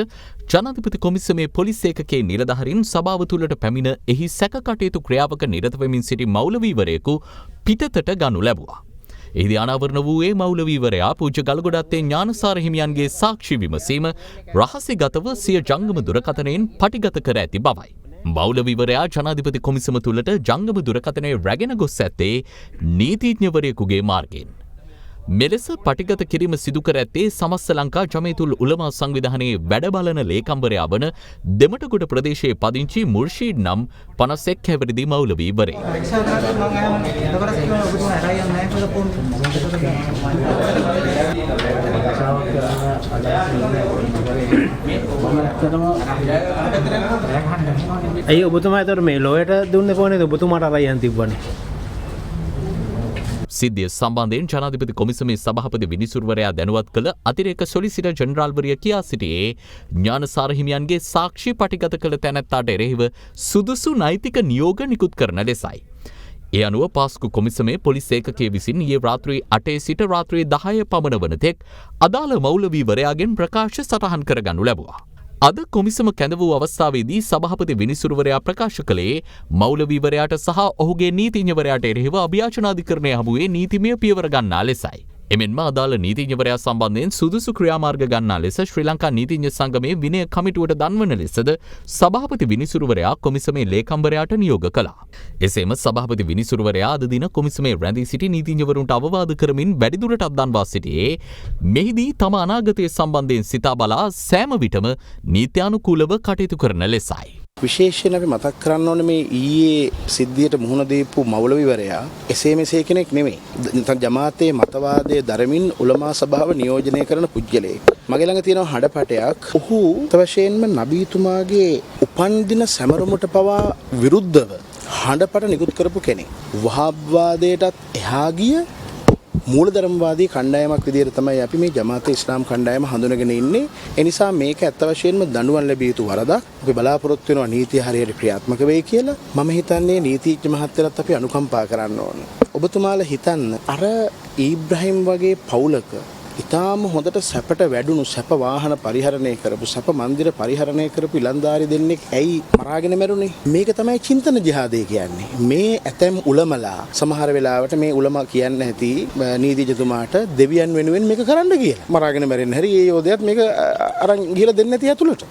ජනාධිපති කොමිසමේ පොලිස් ඒකකයේ නිලධාරීන් සභාව තුළට පැමිණ එහි සැක කටයුතු ක්‍රියාවක නිරත වෙමින් සිටි මෞලවීවරයෙකු පිටතට ගනු ලැබුවා. එහිදී අනාවරණ වූයේ මෞලවීවරයා පූජ්‍ය ගලගොඩත්තේ ඥානසාර හිමියන්ගේ සාක්ෂි විමසීම රහසිගතව සිය ජංගම දුරකථනයෙන් පටිගත කර ඇති බවයි. මෞලවීවරයා ජනාධිපති කොමිසම තුළට ජංගම දුරකථනය රැගෙන ගොස් ඇත්තේ නීතිඥවරයෙකුගේ මාර්ගයෙන්. මෙලෙස පටිගත කිරීම සිදු කර ඇත්තේ සමස්ත ලංකා ජමීතුල් උලමා සංවිධානයේ වැඩබලන ලේකම්වරයා වන දෙමටගොඩ ප්‍රදේශයේ පදිංචි මුර්ෂීඩ් නම් 51 හැවිරිදි මෞලවීවරේ. ඇයි ඔබතුමා ඒතර මේ ලෝයට දුන්නේ කොහොමද ඔබතුමාට අරයන් තිබ්බනේ? සිද්ධිය සම්බන්ධයෙන් ජනාධිපති කොමිසමේ සභාපති විනිසුරුවරයා දැනුවත් කළ අතිරේක සොලිසිටර් ජෙනරාල්වරිය කියා සිටියේ ඥානසාර හිමියන්ගේ සාක්ෂි පටිගත කළ තැනැත්තාට එරෙහිව සුදුසු නෛතික නියෝග නිකුත් කරන ලෙසයි. ඒ අනුව පාස්කු කොමිසමේ පොලිස් ඒකකය විසින් ඊයේ රාත්‍රී 8 සිට රාත්‍රී 10 පමණ වන තෙක් අදාළ මෞලවීවරයාගෙන් ප්‍රකාශ සටහන් කරගනු ලැබුවා. අද කොමිසම කැඳ වූ අවස්ථාවේදී සභාපති විනිසුරුවරයා ප්‍රකාශ කළේ මෞලවීවරයාට සහ ඔහුගේ නීතිඥවරයාට එරෙහිව අභියාචනාධිකරණය හමුවේ නීතිමය පියවර ගන්නා ලෙසයි. එමෙන්ම අදාළ නීතිඥවරයා සම්බන්ධයෙන් සුදුසු ක්‍රියාමාර්ග ගන්නා ලෙස ශ්‍රී ලංකා නීතිඥ සංගමේ විනය කමිටුවට දන්වන ලෙසද සභාපති විනිසුරුවරයා කොමිසමේ ලේකම්වරයාට නියෝග කළා. එසේම සභාපති විනිසුරුවරයා අද දින කොමිසමේ රැඳී සිටි නීතිඥවරුන්ට අවවාද කරමින් වැඩිදුරටත් දන්වා සිටියේ මෙහිදී තම අනාගතය සම්බන්ධයෙන් සිතා බලා සෑම විටම නීත්‍යානුකූලව කටයුතු කරන ලෙසයි. විශේෂයෙන් අපි මතක් කරන්න ඕනේ මේ ඊයේ සිද්ධියට මුහුණ දීපු මෞලවිවරයා එසේ මෙසේ කෙනෙක් නෙමෙයි. ජමාතේ මතවාදයේ දරමින් උලමා සභාව නියෝජනය කරන පුද්ගලයෙක්. මගේ ළඟ තියෙන හඩපටයක්. ඔහු තවශයෙන්ම නබීතුමාගේ උපන්දින සැමරුමට පවා විරුද්ධව හඬපට නිකුත් කරපු කෙනෙක්. වහාබ්වාදයටත් එහා ගිය මූලධර්මවාදී කණ්ඩායමක් විදිහට තමයි අපි මේ ජමාතේ ඉස්ලාම් කණ්ඩායම හඳුනගෙන ඉන්නේ. ඒ නිසා මේක ඇත්ත වශයෙන්ම දඬුවම් ලැබිය යුතු වරදක්. අපි බලාපොරොත්තු වෙනවා නීතිය හරියට ක්‍රියාත්මක වෙයි කියලා. මම හිතන්නේ නීතිඥ මහත්තයලත් අපි අනුකම්පා කරන්න ඕන. ඔබතුමාලා හිතන්න අර ඊබ්‍රහීම් වගේ පවුලක ඉතාම හොඳට සැපට වැඩුණු සැප වාහන පරිහරණය කරපු සැප මන්දිර පරිහරණය කරපු ඉලන්දාරි දෙන්නෙක් ඇයි මරාගෙන මැරුණේ? මේක තමයි චින්තන ජිහාදය කියන්නේ. මේ ඇතැම් උලමලා සමහර වෙලාවට මේ උලමා කියන්න ඇති නීතිජතුමාට දෙවියන් වෙනුවෙන් මේක කරන්න කියලා. මරාගෙන මැරෙන්න හැරි ඒ යෝධයාත් මේක අරන් ගිහලා දෙන්න ඇති ඇතුළට.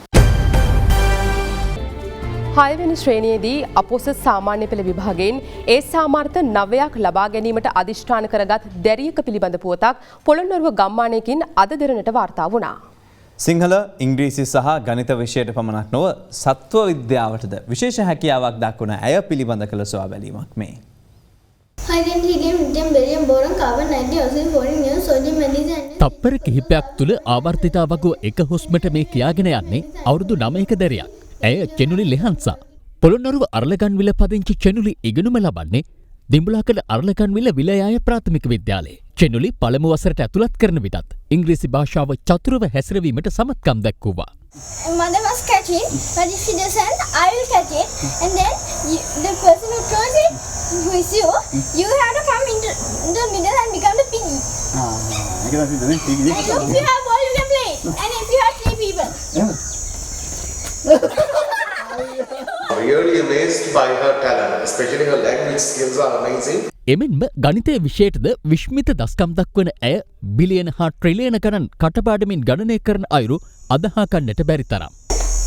6 වෙනි ශ්‍රේණියේදී අපොස සාමාන්‍ය පෙළ විභාගයෙන් ඒ සාමාර්ථ 9ක් ලබා ගැනීමට අදිෂ්ඨාන කරගත් දැරියක පිළිබඳ පුවතක් පොළොන්නරුව ගම්මානයකින් අද දෙරණට වාර්තා වුණා. සිංහල ඉංග්‍රීසි සහ ගණිත විෂයට පමණක් නොව සත්ව විද්‍යාවටද විශේෂ හැකියාවක් දක්වන ඇය පිළිබඳ කළ සොයා බැලීමක් මේ. තප්පර කිහිපයක් තුළ ආවර්තිතාවකෝ එක හුස්මට මේ කියාගෙන යන්නේ අවුරුදු 9ක දැරියක්. ඇය චෙනුලි ලෙහන්සා. පොළොන්නරුව අරලගන්විල පදිංචි චෙනුලි ඉගෙනුම ලබන්නේ දිඹුලාකඩ අරලගන්විල විලයාය ප්‍රාථමික විද්‍යාලයේ. චෙනුලි පළමු වසරට ඇතුළත් කරන විටත් ඉංග්‍රීසි භාෂාව චතුරව හැසිරවීමට සමත්කම් දැක්වුවා. Mother was catching, but if she doesn't, I will catch it. And then the person who throws it, who is you have to come into the middle and become the piggy. And if you have ball, you can play it. And if you have 3 people. Really amazed by her talent, especially her language skills are amazing. එමෙන්ම ගණිතය විෂයටද විශ්මිත දස්කම් දක්වන ඇය බිලියන හා ට්‍රිලියන ගණන් කටපාඩමින් ගණනය කරන අයුරු අදහා ගන්නට බැරි තරම්.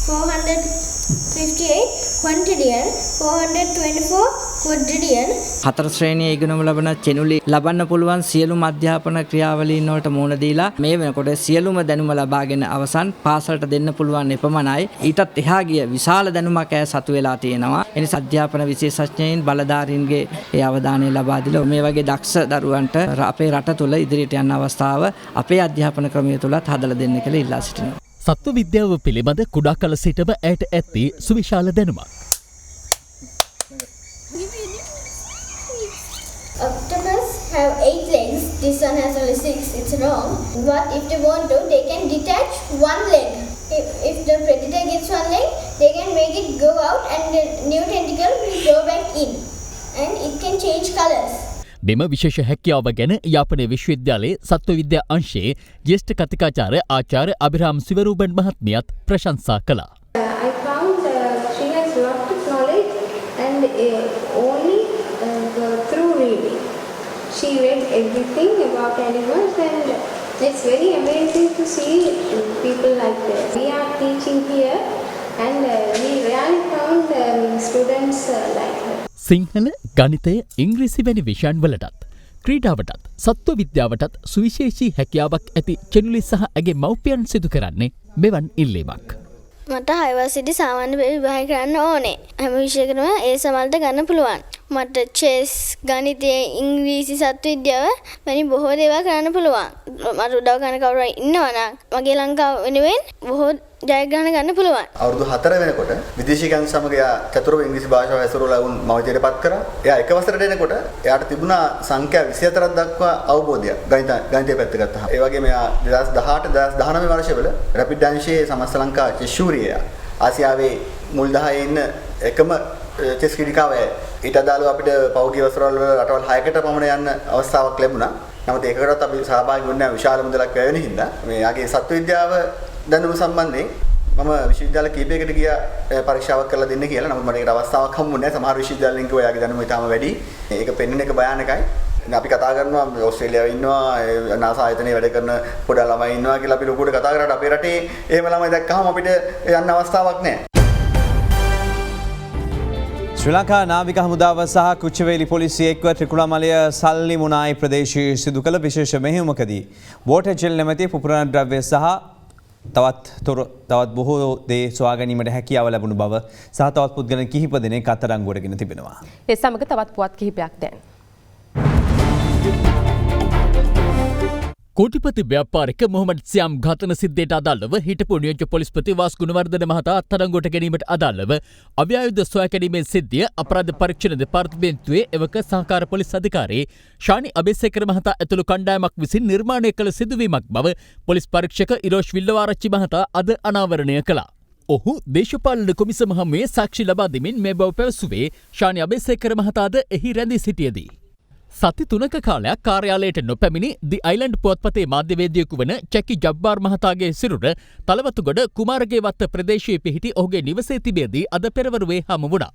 458 quintillion, 424 quadrillion. 4 ශ්‍රේණියේ ඉගෙනුම ලබන චෙනුලි ලබන්න පුළුවන් සියලුම අධ්‍යාපන ක්‍රියාවලීන් වලට මුහුණ දීලා මේ වෙනකොට සියලුම දැනුම ලබාගෙන අවසන් පාසලට දෙන්න පුළුවන් එපමණයි. ඊටත් එහා ගිය විශාල දැනුමක් ඇය සතු වෙලා තියෙනවා. එනිසා අධ්‍යාපන විශේෂඥයින් බලධාරීන්ගේ ඒ අවධානය ලබා දීලා මේ වගේ දක්ෂ දරුවන්ට අපේ රට තුළ ඉදිරියට යන අවස්ථාව අපේ අධ්‍යාපන ක්‍රමය තුලත් හදලා දෙන්න කියලා ඉල්ලා සිටිනවා. සත්ව විද්‍යාව පිළිබඳ කුඩා කල සිටම ඇයට ඇත්තේ සුවිශාල දැනුමක්. Octopus have 8 legs. This one has only 6. It's wrong. But if they want to, they can detach one leg. If the predator gets one leg, they can make it go out and the new tentacle will go back in. And it can change colors. මෙම විශේෂ හැකියාව ගැන යාපනයේ විශ්වවිද්‍යාලයේ සත්ව විද්‍යා අංශයේ ජ්‍යෙෂ්ඨ කතිකාචාර්ය ආචාර්ය අබිරාම් සිවරූබන් මහත්මියත් ප්‍රශංසා කළා. I found she has lot of knowledge and only through reading. She read everything about animals and it's very amazing to see people like that. We are teaching here and we really found students like her. Sinhala ගණිතය ඉංග්‍රීසි වැනි විෂයන් වලටත් ක්‍රීඩාවටත් සත්ව විද්‍යාවටත් සුවිශේෂී හැකියාවක් ඇති චෙනුලි සහ ඇගේ මව්පියන් සිදු කරන්නේ මෙවන් ඉල්ලීමක්. මට හයිවර්සිටි සාමාන්‍ය විභාග කරන්න ඕනේ. හැම විෂයකටම ඒ සමල්ට ගන්න පුළුවන්. මට චෙස්, ගණිතය, ඉංග්‍රීසි, සත්ව විද්‍යාව වැනි බොහෝ දේවල් කරන්න පුළුවන්. මට උදව් කරන කවුරු ඉන්නවා නම් මගේ ලංකාව වෙනුවෙන් බොහෝ ජයග්‍රහණ ගන්න පුළුවන්. අවුරුදු 4 වෙනකොට විදේශිකයන් සමග එයා චතුරව ඉංග්‍රීසි භාෂාව හැසුරුවලා වුන් මවජයටපත් කරා. එයා එක වසරට එනකොට එයාට තිබුණා සංඛ්‍යා 24ක් දක්වා අවබෝධයක් ගණිතය පැත්ත ගත්තා. ඒ වගේම එයා 2018 2019 වර්ෂවල රැපිඩ් අංශයේ සමස්ත ලංකා චෙස් ශූරිය ආසියාවේ මුල් 10 ඉන්න එකම චෙස් ක්‍රීඩිකාව. ඊට අදාළව අපිට පෞද්ගලික වසරවල රටවල් 6කට පමණ යන්න අවස්ථාවක් ලැබුණා. නමුත් ඒකකටත් අපි සහභාගී වුණේ නැහැ විශාල මුදලක් වැය වෙන හින්දා. මේ යාගේ සත්ව විද්‍යාව දැනුම සම්බන්ධයෙන් මම විශ්වවිද්‍යාල කීපයකට ගියා පරීක්ෂාවක් කරලා දෙන්න කියලා. නමුත් මට ඒකට අවස්ථාවක් හම්බුනේ නැහැ. සමහර විශ්වවිද්‍යාලෙන් කිව්වා යාගේ දැනුම ඉතාම වැඩි. ඒක පෙන්වන එක භයානකයි. අපි කතා කරනවා ඕස්ට්‍රේලියාවේ ඉන්නවා NASA ආයතනයේ වැඩ කරන පොඩි ළමයි ඉන්නවා කියලා අපි ලොකුට කතා කරාට අපේ රටේ එහෙම ළමයි දැක්කහම අපිට යන්න අවස්ථාවක් නැහැ. ශ්‍රී ලංකා නාවික හමුදාව සහ කුච්චවේලි පොලිසිය එක්ව ත්‍රිකුණාමලය සල්ලි මුනායි ප්‍රදේශයේ සිදු කළ විශේෂ මෙහෙයුමකදී වෝටර් ජෙල් නැමැති පුපුරන ද්‍රව්‍ය සහ තවත් බොහෝ දේ සොයා ගැනීමට හැකියාව ලැබුණු බව සහ තවත් පුද්ගලයන් කිහිප දෙනෙක් අත්අඩංගුවට ගෙන තිබෙනවා. ඒ සමග තවත් පුවත් කිහිපයක් දැන්. කෝටිපති ව්‍යාපාරික මොහොමඩ් සියාම් ඝාතන සිද්ධියට අදාළව හිටපු නියෝජ්‍ය පොලිස්පති වාස් ගුණවර්ධන මහතා අත්අඩංගුවට ගැනීමට අදාළව අව්‍යායුධ සොයා ගැනීමේ සිද්ධිය අපරාධ පරීක්ෂණ දෙපාර්තමේන්තුවේ එවක සහකාර පොලිස් අධිකාරී ශානි අබේසේකර මහතා ඇතුළු කණ්ඩායමක් විසින් නිර්මාණය කළ සිදුවීමක් බව පොලිස් පරීක්ෂක ඉරෝෂ් විල්ලවාරච්චි මහතා අද අනාවරණය කළා. ඔහු දේශපාලන කොමිසම හමුවේ සාක්ෂි ලබා දෙමින් මේ බව පැවසුවේ ශානි අබේසේකර මහතාද එහි රැඳී සිටියදී. සති 3ක කාලයක් කාර්යාලයට නොපැමිණි දි අයිලන්ඩ් පුවත්පතේ මාධ්‍යවේදියෙකු වන චැකි ජබ්බාර් මහතාගේ සිරුර තලවතුගොඩ කුමාරගේවත්ත ප්‍රදේශයේ පිහිටි ඔහුගේ නිවසේ තිබියදී අද පෙරවරුවේ හමු වුණා.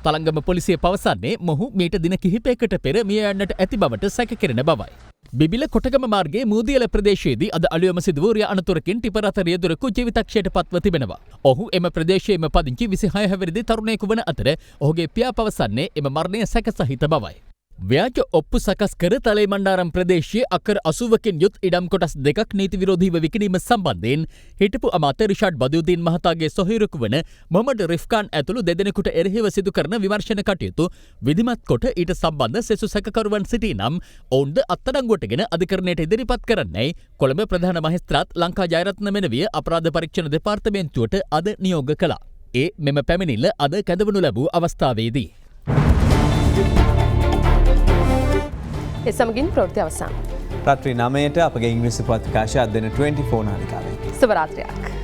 තලංගම පොලිසිය පවසන්නේ මොහු මීට දින කිහිපයකට පෙර මිය යන්නට ඇති බවට සැකකෙරෙන බවයි. බිබිල කොටගම මාර්ගයේ මූදියල ප්‍රදේශයේදී අද අලුයම සිදුවූ අනතුරකින් ටිපර් රථ රියදුරෙකු ජීවිතක්ෂයට පත්ව තිබෙනවා. ඔහු එම ප්‍රදේශයේම පදිංචි 26 හැවිරිදි තරුණයෙකු වන අතර ඔහුගේ පියා පවසන්නේ එම මරණය සැකසහිත බවයි. ව්‍යාජ ඔප්පු සකස් කර තලේ මණ්ඩාරම් ප්‍රදේශයේ අකර 80කින් යුත් ඉඩම් කොටස් දෙකක් නීති විරෝධීව විකිණීම සම්බන්ධයෙන් හිටපු අමාත්‍ය රිෂාඩ් බදියුදීන් මහතාගේ සොහොයුරෙකු වන මොහමඩ් රිෆ්කාන් ඇතුළු දෙදෙනෙකුට එරෙහිව සිදු කරන විමර්ශන කටයුතු විධිමත් කොට ඊට සම්බන්ධ සෙසු සැකකරුවන් සිටී නම් ඔවුන්ද අත්අඩංගුවටගෙන අධිකරණයට ඉදිරිපත් කරන්නයි කොළඹ ප්‍රධාන මහේස්ත්‍රාත් ලංකා ජයරත්න මෙනවිය අපරාධ පරීක්ෂණ දෙපාර්තමේන්තුවට අද නියෝග කළා. ඒ මෙම පැමිණිල්ල අද කැඳවනු ලැබූ අවස්ථාවේදී එසමගින් ප්‍රවෘත්ති අවසන්. රාත්‍රී 9ට අපගේ ඉංග්‍රීසි පත්‍රිකාශය අද දින 24 නාලිකාවේ. සුබ රාත්‍රියක්.